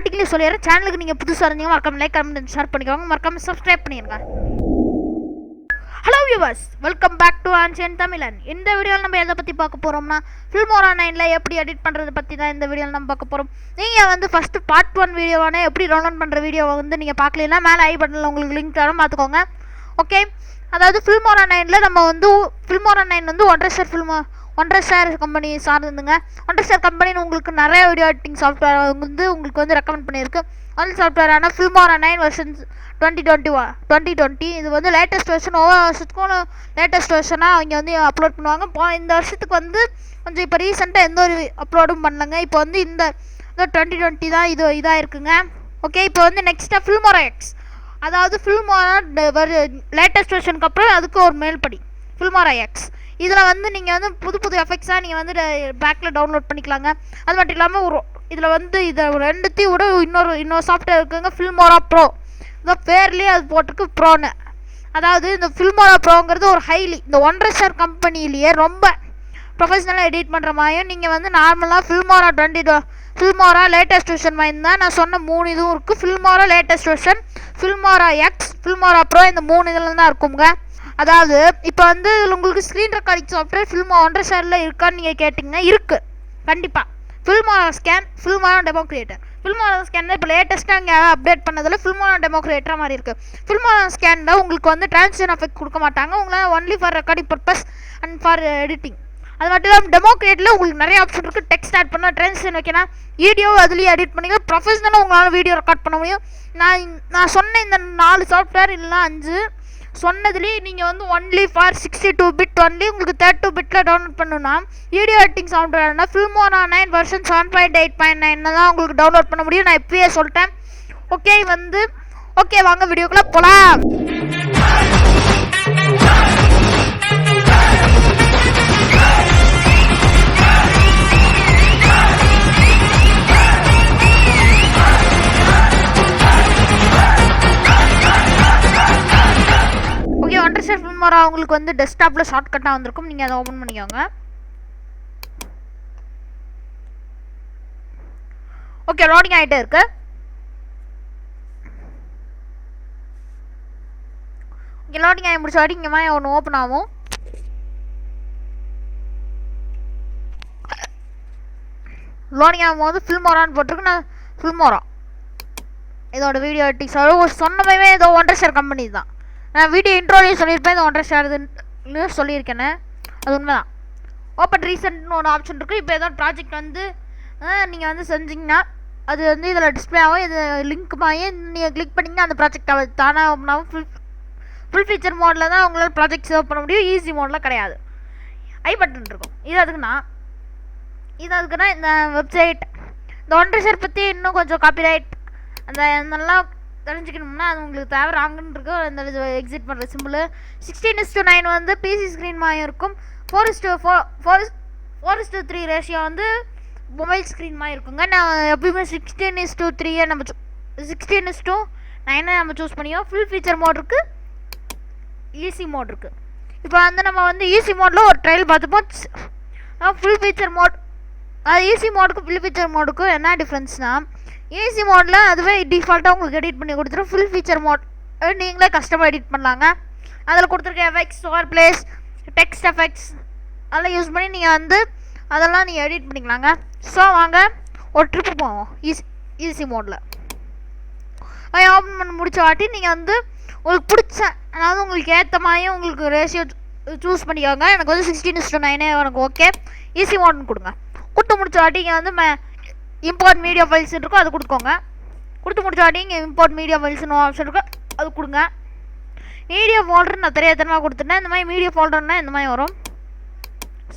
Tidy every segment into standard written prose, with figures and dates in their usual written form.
ஸ்டார்டிங்லேயே சொல்லிடுறேன். சேனலுக்கு நீங்கள் புதுசாக இருந்தீங்க மறக்காம லைக் கமெண்ட் ஷேர் பண்ணிக்கோங்க, மறக்காம சப்ஸ்கிரைப் பண்ணிடுங்க. Hello viewers, welcome back to ancient Tamizhan. இந்த வீடியோவில் நம்ம எதை பற்றி பார்க்க போகிறோம்னா ஃபில்மோரா 9ல் எப்படி எடிட் பண்ணுறது பற்றி தான் இந்த வீடியோவில் நம்ம பார்க்க போகிறோம். நீங்கள் வந்து ஃபஸ்ட்டு பார்ட் 1 வீடியோவான எப்படி டவுன்லோட் பண்ணுற வீடியோவை வந்து நீங்கள் பார்க்கலன்னா மேலே ஐ பட்டனில் உங்களுக்கு லிங்க் தரோம், பார்த்துக்கோங்க. ஓகே, அதாவது ஃபில்மோரா 9ல் நம்ம வந்து ஃபில்மோரா 9 வந்து wondershare கம்பெனி சார்ந்துங்க. wondershare கம்பெனின்னு உங்களுக்கு நிறைய வீடியோ எடிட்டிங் சாஃப்ட்வேர் வந்து உங்களுக்கு வந்து ரெக்கமெண்ட் பண்ணியிருக்கு. அந்த சாஃப்ட்வேரான ஃபில்மோரா 9 வெர்ஷன் 2020 இது வந்து லேட்டஸ்ட் வெர்ஷன். ஒவ்வொரு வருஷத்துக்கும் லேட்டஸ்ட் வெர்ஷனாக அவங்க வந்து அப்லோட் பண்ணுவாங்க. இப்போ இந்த வருஷத்துக்கு வந்து கொஞ்சம் இப்போ ரீசெண்டாக எந்த ஒரு அப்லோடும் பண்ணலங்க. இப்போ வந்து இந்த 2020 தான் இதாக இருக்குங்க. ஓகே, இப்போ வந்து நெக்ஸ்ட்டாக ஃபில்மோரா X, அதாவது ஃபில்மோரா லேட்டஸ்ட் வெர்ஷனுக்கு அப்புறம் அதுக்கு ஒரு மேல்படி ஃபில்மோரா X. இதில் வந்து நீங்கள் வந்து புது எஃபெக்ட்ஸாக நீங்கள் வந்து பேக்கில் டவுன்லோட் பண்ணிக்கலாங்க. அது மட்டும் இல்லாமல் இதில் வந்து இதை ரெண்டுத்தையும் விட இன்னொரு சாஃப்ட்வேர் இருக்குங்க, ஃபில்மோரா ப்ரோ. இந்த பேர்லேயே அது போட்டிருக்கு ப்ரோன்னு. அதாவது இந்த ஃபில்மோரா ப்ரோங்கிறது ஒரு இந்த wondershare கம்பெனிலேயே ரொம்ப ப்ரொஃபஷனலாக எடிட் பண்ணுற மாதிரியும் நீங்கள் வந்து நார்மலாக ஃபில்மோரா லேட்டஸ்ட் வெர்ஷன் மாதிரி தான் நான் சொன்ன 3 இதுவும் இருக்குது. Filmora latest version, Filmora X, Filmora bro, இந்த 3 இதில் தான் இருக்குங்க. அதாவது இப்போ வந்து உங்களுக்கு ஸ்க்ரீன் ரெக்கார்டிங் சாஃப்ட்வேர் wondershareல இருக்கான்னு நீங்கள் கேட்டிங்கன்னா இருக்குது கண்டிப்பாக. Filmora scan, Filmora DemoCreator. Filmora ஸ்கேனில் இப்போ லேட்டஸ்ட்டாக இங்கே அப்டேட் பண்ணதில் ஃபில்மோரா டெமோக்ரியேட்டர் மாதிரி இருக்குது. ஃபில்மோரா ஸ்கேனில் உங்களுக்கு வந்து டிரான்சிஷன் எஃபெக்ட் கொடுக்க மாட்டாங்க, உங்களால் only for recording purpose and for editing. அது மட்டும் இல்லாமல் டெமோக்ரியேட்டில் உங்களுக்கு நிறைய ஆப்ஷன் இருக்குது. டெக்ஸ்ட் ஆட் பண்ணால் டிரான்சிஷன் வைக்கணும், வீடியோ அதுலேயே எடிட் பண்ணிக்கலாம். ப்ரொஃபஷனலாக உங்களால் வீடியோ ரெக்கார்ட் பண்ண முடியும். நான் சொன்ன இந்த 4 சாஃப்ட்வேர் இல்லைனா 5 சொன்னதுலேயே நீங்கள் வந்து ஒன்லி ஃபார் 62 பிட் ஒன்லி உங்களுக்கு 32 பிட்டில் டவுன்லோட் பண்ணணும்னா வீடியோ எடிட்டிங் சாஃப்ட்வேர்னா ஃபில்மோரா 9 வெர்ஷன் 7.8.9 தான் உங்களுக்கு டவுன்லோட் பண்ண முடியும். நான் இப்பயே சொல்லிட்டேன். ஓகே வாங்க வீடியோக்குள்ளே போகலாம். wondershare ஃபில்மோரா உங்களுக்கு வந்து டெஸ்க்டாப்பில் ஷார்ட்கட்டாக வந்திருக்கும், நீங்கள் அதை ஓப்பன் பண்ணிக்கோங்க. ஓகே, லோடிங் ஆகிட்டே இருக்கு. ஓகே, லோடிங் ஆகி முடிச்சாடி இங்கே மாதிரி ஒன்று ஓப்பன் ஆகும். லோடிங் ஆகும்போது ஃபில்மோரான்னு போட்டிருக்கு. நான் ஃபில்மோரா இதோட வீடியோ எடிட்டிங் சொன்னமே ஏதோ wondershare கம்பெனி தான். நான் வீடியோ இன்ட்ரோலையும் சொல்லியிருப்பேன், இந்த wondershare சொல்லியிருக்கேனே, அது உண்மைதான். ஓப்பன் ரீசெண்ட்னு ஒரு ஆப்ஷன் இருக்குது. இப்போ ஏதோ ப்ராஜெக்ட் வந்து நீங்கள் வந்து செஞ்சிங்கன்னா அது வந்து இதில் டிஸ்பிளே ஆகும். இது லிங்க் மாதிரி நீங்கள் கிளிக் பண்ணிங்கன்னா அந்த ப்ராஜெக்ட் தானாக ஓப்பன் ஆகும். ஃபுல் ஃபீச்சர் மோடில் தான் உங்களால் ப்ராஜெக்ட் சேவ் பண்ண முடியும், ஈஸி மோடில் கிடையாது. ஐ பட்டன் இருக்கும். இது அதுக்குன்னா இந்த வெப்சைட் இந்த wondershare பற்றி இன்னும் கொஞ்சம் காப்பிரைட் அந்த இதெல்லாம் தெரிஞ்சுக்கணும்னா அது உங்களுக்கு தேவை. ராங்குன்னு இருக்கு இந்த எக்ஸிட் பண்ணுற சிம்பிள். 16:9 வந்து பிசி ஸ்க்ரீன் மாதிரி இருக்கும். 4:3 ரேஷியோ வந்து மொபைல் ஸ்க்ரீன் மாதிரி இருக்குங்க. நான் எப்பயுமே 16:3 நம்ம 16:9 நம்ம சூஸ் பண்ணியோம். ஃபுல் ஃபீச்சர் மோட் இருக்குது, ஈஸி மோட் இருக்குது. இப்போ வந்து நம்ம வந்து ஈஸி மோடில் ஒரு ட்ரையல் பார்த்துப்போம். ஃபுல் ஃபீச்சர் மோட், அது ஈஸி மோடுக்கும் ஃபுல் ஃபீச்சர் மோடுக்கும் என்ன டிஃப்ரென்ஸ்னால் ஈஸி மோடில் அதுவே டிஃபால்ட்டாக உங்களுக்கு எடிட் பண்ணி கொடுத்துரும். ஃபுல் ஃபீச்சர் மோட் நீங்களே கஸ்டமாக எடிட் பண்ணலாங்க. அதில் கொடுத்துருக்க effects, over place, text effects அதெல்லாம் யூஸ் பண்ணி நீங்கள் வந்து அதெல்லாம் நீங்கள் எடிட் பண்ணிக்கலாங்க. ஸோ வாங்க ஒரு ட்ரிப்பு போவோம் ஈஸி மோடில். ஓப்பன் பண்ண முடிச்ச வாட்டி நீங்கள் வந்து உங்களுக்கு பிடிச்ச, அதாவது உங்களுக்கு ஏற்ற மாதிரியும் உங்களுக்கு ரேஷியோ சூஸ் பண்ணிக்கோங்க. எனக்கு வந்து 16:9 எனக்கு ஓகே. ஈஸி மோட்னு கொடுங்க. கொடுத்து முடிச்ச வாட்டி இங்கே வந்து இம்போர்ட் மீடியா ஃபைல்ஸ் இருக்கும், அது கொடுத்துக்கோங்க. கொடுத்து முடிச்ச வாட்டி இங்கே இம்போர்ட் மீடியா ஃபைல்ஸ்னு ஆப்ஷன் இருக்கும், அது கொடுங்க. மீடியா ஃபோல்டர் நான் தெரியாதனமாக கொடுத்துட்டேன். இந்த மாதிரி மீடியா ஃபோல்டர்னா இந்த மாதிரி வரும்.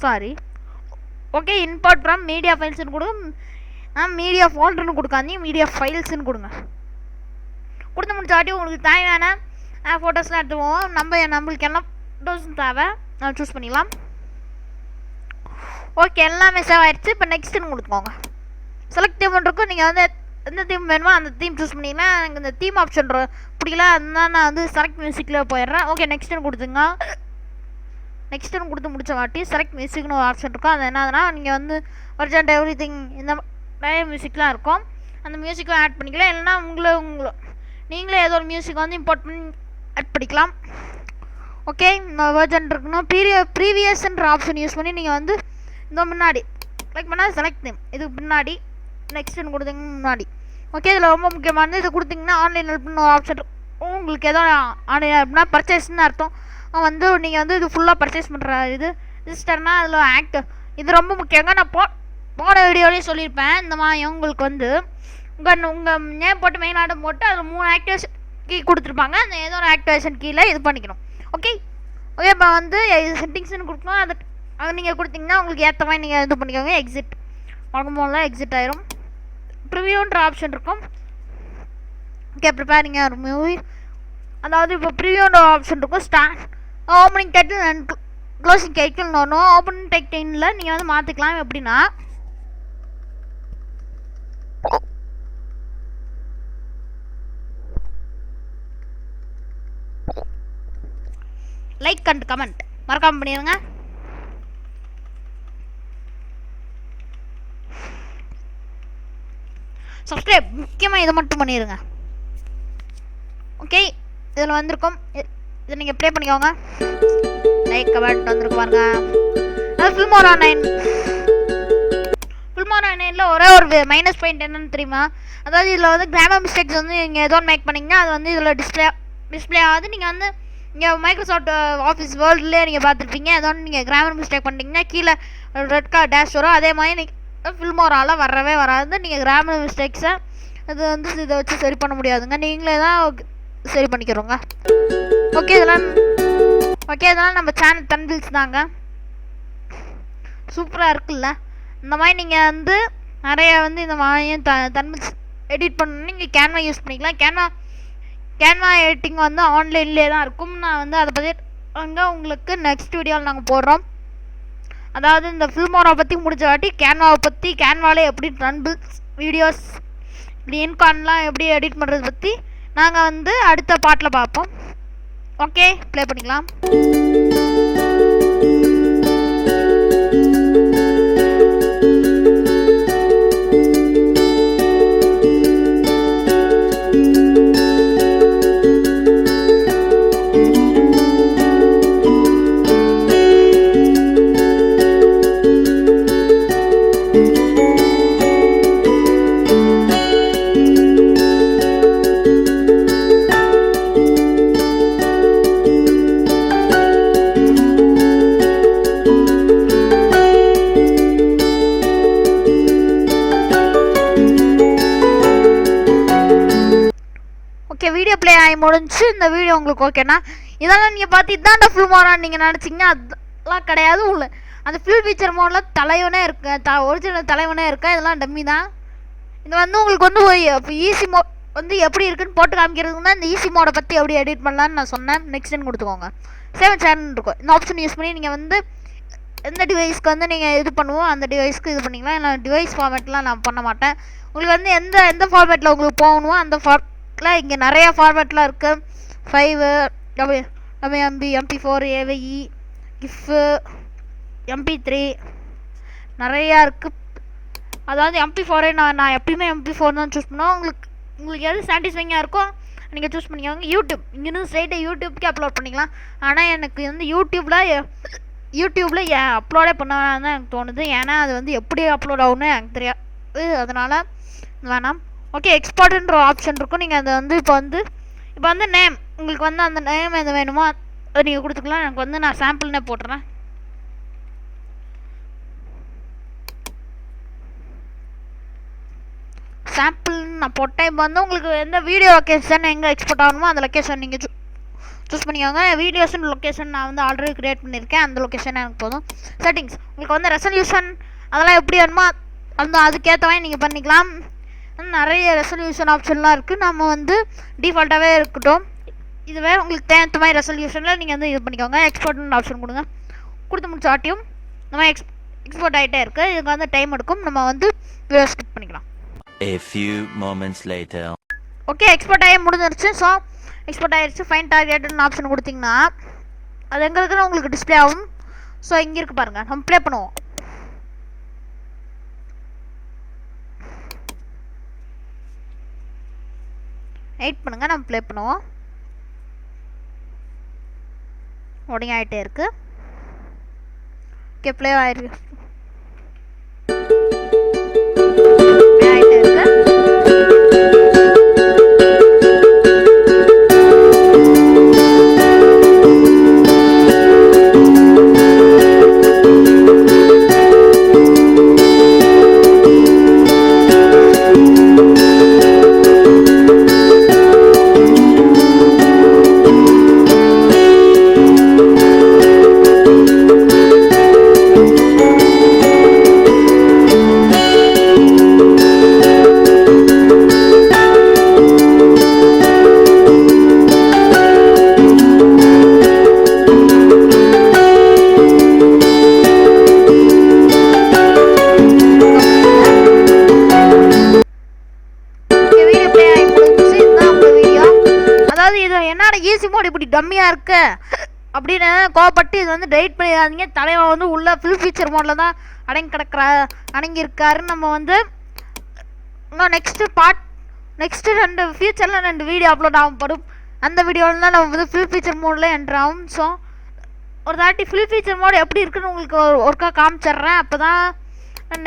Sorry, okay. Import from media ஃபைல்ஸ்னு கொடுங்க. மீடியா ஃபோல்டர்னு கொடுக்காதீங்க, மீடியா ஃபைல்ஸ்னு கொடுங்க. கொடுத்து முடிச்ச வாட்டி உங்களுக்கு தேவையான ஃபோட்டோஸ்லாம் எடுத்துவோம். நம்மளுக்கு எல்லாம் ஃபோட்டோஸும் தேவை, நான் சூஸ் பண்ணிக்கலாம். ஓகே, எல்லாமே சேவ் ஆகிடுச்சு. இப்போ நெக்ஸ்ட்டுன்னு கொடுத்துக்கோங்க. செலக்ட் தீம் இருக்கும். நீங்கள் வந்து எந்த தீம் வேணுமோ அந்த தீம் சூஸ் பண்ணிங்கன்னா எனக்கு இந்த தீம் ஆப்ஷன் பிடிக்கல, அதனால நான் வந்து செலக்ட் மியூசிக்கில் போயிடுறேன். ஓகே, நெக்ஸ்ட்டுன்னு கொடுத்துங்க. நெக்ஸ்ட்டுன்னு கொடுத்து முடிச்ச வாட்டி செலக்ட் மியூசிக்னு ஒரு ஆப்ஷன் இருக்கும். அது என்னதுன்னா நீங்கள் வந்து ஒரிஜினல் எவ்ரி திங் இந்த நிறைய மியூசிக்லாம் இருக்கும். அந்த மியூசிக்கும் ஆட் பண்ணிக்கலாம். இல்லைனா நீங்களே ஏதோ ஒரு மியூசிக் வந்து இம்போர்ட் பண்ணி ஆட் பண்ணிக்கலாம். ஓகே, இந்த வேர்ஜன் இருக்கணும். ப்ரீவியஸ்ன்ற ஆப்ஷன் யூஸ் பண்ணி நீங்கள் வந்து இந்த முன்னாடி லைக் பண்ணால் செலக்ட் நேம் இதுக்கு முன்னாடி நெக்ஸ்ட்னு கொடுத்தீங்க முன்னாடி. ஓகே, இதில் ரொம்ப முக்கியமானது இது கொடுத்தீங்கன்னா ஆன்லைன் ஹெல்ப்னு ஒரு ஆப்ஷன் உங்களுக்கு ஏதோ ஆன்லைன் ஹெல்ப்னா பர்ச்சேஸ்ன்னு அர்த்தம். வந்து நீங்கள் வந்து இது ஃபுல்லாக பர்ச்சேஸ் பண்ணுற இது ரிஜிஸ்டர்னால் அதில் ஆக்டிவ் இது ரொம்ப முக்கியங்க. நான் போன வீடியோலேயே சொல்லியிருப்பேன். இந்த மாதிரி உங்களுக்கு வந்து உங்கள் நேம் போட்டு மெயின் ஆர்டர் போட்டு அதில் 3 ஆக்டிவேஷன் கீ கொடுத்துருப்பாங்க. அந்த ஏதோ ஒரு ஆக்டிவேஷன் கீழே இது பண்ணிக்கணும். ஓகே, இப்போ வந்து செட்டிங்ஸ்னு கொடுக்கணும். அது நீங்கள் கொடுத்தீங்கன்னா உங்களுக்கு ஏற்ற மாதிரி நீங்கள் இது பண்ணிக்கோங்க. எக்ஸிட் வழக்கம்போல எக்ஸிட் ஆயிரும். ப்ரிவியூன்ற ஆப்ஷன் இருக்கும். ஓகே, ப்ரிப்பேரிங் ஒரு மூவி, அதாவது இப்போ ப்ரிவியூன்ற ஆப்ஷன் இருக்கும். ஓப்பனிங் டைட்டில் அண்ட் க்ளோசிங் டைட்டில்னு ஒன்று. ஓப்பனிங் டைட்டிலில் நீங்கள் வந்து மாற்றிக்கலாம். எப்படின்னா லைக் அண்ட் கமெண்ட் மறக்காம பண்ணிடுங்க. சப்ஸ்கிரைப் முக்கியமாக இதை மட்டும் பண்ணிடுங்க. ஓகே, இதில் வந்திருக்கும். இதை நீங்கள் ப்ளே பண்ணிக்கோங்க. லைக் கமெண்ட் வந்திருக்கு பாருங்க. ஃபில்மோரா 9 ஒரே ஒரு மைனஸ் பாயிண்ட் என்னன்னு தெரியுமா? அதாவது இதில் வந்து கிராமர் மிஸ்டேக்ஸ் வந்து நீங்கள் ஏதோ மெக் பண்ணிங்கன்னா அது வந்து இதில் டிஸ்பிளே ஆகுது. நீங்கள் வந்து இங்கே மைக்ரோசாஃப்ட் ஆஃபீஸ் வேர்ல்டுலேயே நீங்கள் பார்த்துருப்பீங்க. ஏதோ நீங்கள் கிராமர் மிஸ்டேக் பண்ணிட்டீங்கன்னா கீழே ரெட் கார்டு டேஷ் வரும். அதே மாதிரி நீங்கள் ஃபில்மோராவில் வரவே வராது. நீங்கள் கிராமர் மிஸ்டேக்ஸை இது வந்து இதை வச்சு சரி பண்ண முடியாதுங்க. நீங்களே தான் சரி பண்ணிக்கிறோங்க. ஓகே, இதெல்லாம் நம்ம சேனல் தன்பில்ஸ் தாங்க. சூப்பராக இருக்குல்ல? இந்த மாதிரி நீங்கள் வந்து நிறைய வந்து இந்த மாதிரி தன்பில்ஸ் எடிட் பண்ணணும்னு நீங்கள் கேன்வா யூஸ் பண்ணிக்கலாம். கேன்வா எடிட்டிங் வந்து ஆன்லைன்லேயே தான் இருக்கும். நான் வந்து அதை பற்றி உங்களுக்கு நெக்ஸ்ட் வீடியோவில் நாங்கள் போடுறோம். அதாவது இந்த ஃபில்மோரா பற்றி முடிஞ்ச வாட்டி கேன்வாவை பற்றி கேன்வாவில் எப்படி தன்பில்ஸ் வீடியோஸ் இன்கான்லாம் எப்படி எடிட் பண்ணுறது பற்றி நாங்கள் வந்து அடுத்த பாட்டில் பார்ப்போம். ஓகே, ப்ளே பண்ணிக்கலாம். வீடியோ ப்ளே ஆகி முடிஞ்சு. இந்த வீடியோ உங்களுக்கு ஓகேண்ணா? இதெல்லாம் நீங்கள் பார்த்துட்டு தான் ஃபில்மோரான்னு நீங்கள் நினச்சிங்கன்னா அதெல்லாம் கிடையாது. அந்த ஃபில் ஃபீச்சர் மோடில் தலைவனே இருக்கு, ஒரிஜினல் தலைவனே இருக்கா. இதெல்லாம் டம்மி தான். இது வந்து உங்களுக்கு வந்து ஈஸி மோட் வந்து எப்படி இருக்குன்னு போட்டு காமிக்கிறதுக்குன்னா இந்த ஈஸி மோடை பற்றி எப்படி எடிட் பண்ணலான்னு நான் சொன்னேன். நெக்ஸ்ட்னு கொடுத்துக்கோங்க. சேவ் சேனல் இருக்கும். இந்த ஆப்ஷன் யூஸ் பண்ணி நீங்கள் வந்து எந்த டிவைஸ்க்கு வந்து நீங்கள் இது பண்ணுவோம் அந்த டிவைஸ்க்கு இது பண்ணிக்கலாம். இல்லை டிவைஸ் ஃபார்மேட்லாம் நான் பண்ண மாட்டேன். உங்களுக்கு வந்து எந்த ஃபார்மேட்டில் உங்களுக்கு போகணுமோ அந்த இங்கே நிறையா ஃபார்மேட்லாம் இருக்குது. 5 WMB, MP4, AVE, GIF, MP3 நிறையா இருக்குது. அதாவது MP4 நான் எப்பயுமே MP4 தான் சூஸ் பண்ணுவேன். உங்களுக்கு எது சாட்டிஸ்ஃபைங்காக இருக்கோ நீங்கள் சூஸ் பண்ணிக்கோங்க. இங்கேருந்து ஸ்ட்ரைட்டாக யூடியூப்க்கு அப்லோட் பண்ணிக்கலாம். ஆனால் எனக்கு வந்து யூடியூப்பில் அப்லோடே பண்ண வேணாம் தான் எனக்கு தோணுது. ஏன்னா அது வந்து எப்படி அப்லோட் ஆகுன்னு எனக்கு தெரியாது. அதனால் வேணாம். ஓகே, எக்ஸ்போர்ட்ன்ற ஆப்ஷன் இருக்கும். நீங்கள் அதை வந்து இப்போ வந்து நேம் உங்களுக்கு வந்து அந்த நேம் எது வேணுமோ அதை நீங்கள் கொடுத்துக்கலாம். எனக்கு வந்து நான் சாம்பிள்னே போட்டுறேன். சாம்பிள் நான் போட்டேன். இப்போ வந்து உங்களுக்கு எந்த வீடியோ லொக்கேஷன் எங்கே எக்ஸ்போர்ட் ஆகணுமோ அந்த லொக்கேஷன் நீங்கள் சூஸ் பண்ணிக்கோங்க. வீடியோஸ்ன்னு லொக்கேஷன் நான் வந்து ஆல்ரெடி க்ரியேட் பண்ணியிருக்கேன். அந்த லொக்கேஷன் எனக்கு போதும். செட்டிங்ஸ் உங்களுக்கு வந்து ரெசல்யூஷன் அதெல்லாம் எப்படி வேணுமோ அதுக்கேற்ற மாதிரி நீங்கள் பண்ணிக்கலாம். நிறைய ரெசல்யூஷன் ஆப்ஷன்லாம் இருக்குது. நம்ம வந்து டிஃபால்ட்டாகவே இருக்கட்டும். இதுவே உங்களுக்கு தேவையான மாதிரி ரெசல்யூஷனில் நீங்கள் வந்து இது பண்ணிக்கோங்க. எக்ஸ்போர்ட்னு ஆப்ஷன் கொடுத்து முடிச்சாட்டியும் நம்ம எக்ஸ்போர்ட் ஆகிட்டே இருக்குது. இதுக்கு வந்து டைம் எடுக்கும். நம்ம வந்து வீடியோ ஸ்கிப் பண்ணிக்கலாம். A few moments later. Okay, export ஆகி முடிஞ்சிருச்சு. ஸோ எக்ஸ்போர்ட் ஆகிடுச்சு. ஃபைன் டார்கெட்னு ஆப்ஷன் கொடுத்திங்கன்னா அது எங்கே இருக்குன்னு உங்களுக்கு டிஸ்பிளே ஆகும். ஸோ இங்கே இருக்குது பாருங்கள். நம்ம ப்ளே பண்ணுவோம். வெயிட் பண்ணுங்கள், நம்ம ப்ளே பண்ணுவோம். லோடிங் ஆகிட்டே இருக்கு. ஓகே, ப்ளே ஆகிருக்கு. ஈஸி மோட் இப்படி டம்மியாக இருக்கு அப்படின்னு கோவப்பட்டு இது வந்து டெலிட் பண்ணிடாதீங்க. தலைவன் வந்து உள்ள ஃபுல் ஃபீச்சர் மோடில் தான் அடங்கியிருக்காருன்னு நம்ம வந்து இன்னும் நெக்ஸ்ட்டு 2 ஃபியூச்சரில் 2 வீடியோ அப்லோட் ஆகப்படும். அந்த வீடியோவில் தான் நம்ம வந்து ஃபுல் ஃபீச்சர் மோடில் என்ட்ரு ஆகும். ஸோ ஒரு தாட்டி ஃபுல் ஃபீச்சர் மோட் எப்படி இருக்குன்னு உங்களுக்கு ஒர்க்காக காமிச்சிட்றேன். அப்போ தான்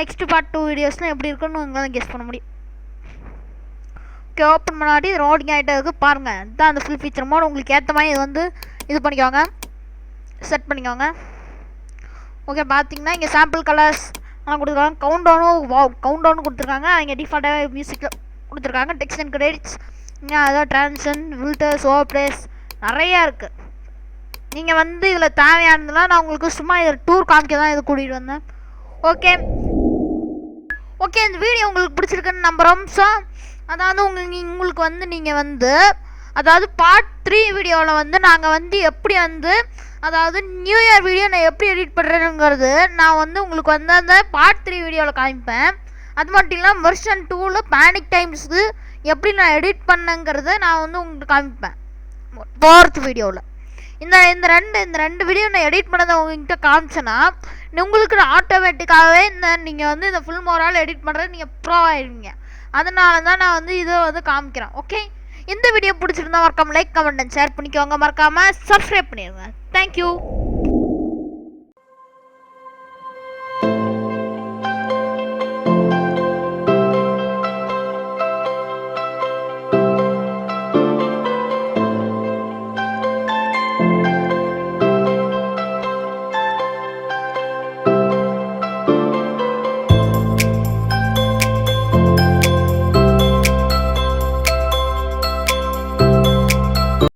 நெக்ஸ்ட்டு பார்ட் 2 வீடியோஸ்லாம் எப்படி இருக்குன்னு உங்களால் கெஸ் பண்ண முடியும். ஓகே, ஓப்பன் பண்ணாடி லோடிங் ஆகிட்டே இருக்குது பாருங்கள். இதுதான் அந்த ஃபுல் ஃபீச்சர் மோட். உங்களுக்கு ஏற்ற மாதிரி இது வந்து இது பண்ணிக்கோங்க, செட் பண்ணிக்கோங்க. ஓகே, பார்த்தீங்கன்னா இங்கே சாம்பிள் கலர்ஸ் எல்லாம் கொடுத்துருக்காங்க. கவுண்ட் டவுனும் கொடுத்துருக்காங்க. இங்கே டிஃபால்ட்டாகவே மியூசிக்கில் கொடுத்துருக்காங்க. டெக்ஸ்ட் அண்ட் கிரெடிட்ஸ், இங்கே அதாவது ட்ரான்சன், ஃபில்டர்ஸ், ஓவர்ப்ளேஸ் நிறையா இருக்குது. நீங்கள் வந்து இதில் தேவையானதுலாம் நான் உங்களுக்கு சும்மா இதில் டூர் காமிக்க தான் இது கூட்டிகிட்டு வந்தேன். ஓகே, இந்த வீடியோ உங்களுக்கு பிடிச்சிருக்குன்னு நம்புகிறோம். ஸோ அதாவது உங்களுக்கு வந்து நீங்கள் வந்து அதாவது பார்ட் 3 வீடியோவில் வந்து நாங்கள் வந்து எப்படி வந்து அதாவது நியூ இயர் வீடியோ நான் எப்படி எடிட் பண்ணுறேங்கிறது நான் வந்து உங்களுக்கு வந்து அந்த பார்ட் 3 வீடியோவில் காமிப்பேன். அது மட்டும் இல்லாமல் வெர்ஷன் 2ல் பேனிக் டைம்ஸுக்கு எப்படி நான் எடிட் பண்ணேங்கிறத நான் வந்து உங்களுக்கு காமிப்பேன் 4th வீடியோவில். இந்த ரெண்டு வீடியோ நான் எடிட் பண்ணதை உங்கள்கிட்ட காமிச்சேன்னா உங்களுக்கு ஆட்டோமேட்டிக்காகவே நீங்கள் வந்து இந்த ஃபில்மோரால் எடிட் பண்ணுறது நீங்கள் ப்ரோ ஆயிடுவீங்க. அதனால தான் நான் வந்து இதை வந்து காமிக்கிறேன். ஓகே, இந்த வீடியோ பிடிச்சிருந்தா மறக்காமல் லைக், கமெண்ட் அண்ட் ஷேர் பண்ணிக்கோங்க. மறக்காமல் சப்ஸ்கிரைப் பண்ணிடுங்க. தேங்க்யூ.